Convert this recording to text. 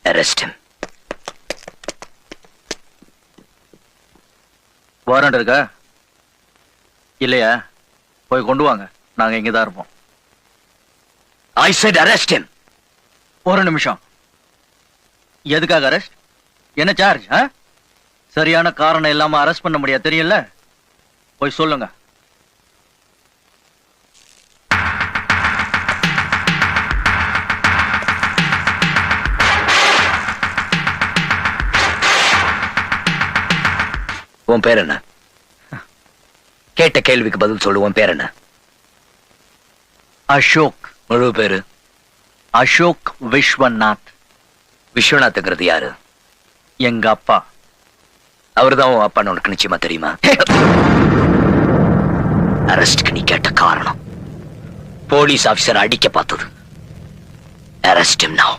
Arrest him. Warrant இருக்கா இல்லையா? போய் கொண்டு வாங்க, நாங்க இங்கதான் இருப்போம். I said arrest him. ஒரு நிமிஷம். எதுக்காக அரெஸ்ட்? என்ன சார்ஜ்? சரியான காரணம் இல்லாம அரெஸ்ட் பண்ண முடியாது, தெரியல. போய் சொல்லுங்க. உன் பேர் என்ன? கேட்ட கேள்விக்கு பதில் சொல்லு. உன் பேர் என்ன? அசோக். முழு பேரு? அசோக் விஸ்வநாத். விஸ்வநாத்ங்கிறது யாரு? எங்க அப்பா. அவர்தான் உன் அப்பான்னு உனக்கு நிச்சயமா தெரியுமா? அரெஸ்ட்க்கு நீ கேட்ட காரணம் போலீஸ் ஆபீசர் அடிக்க பார்த்தது. Arrest him now.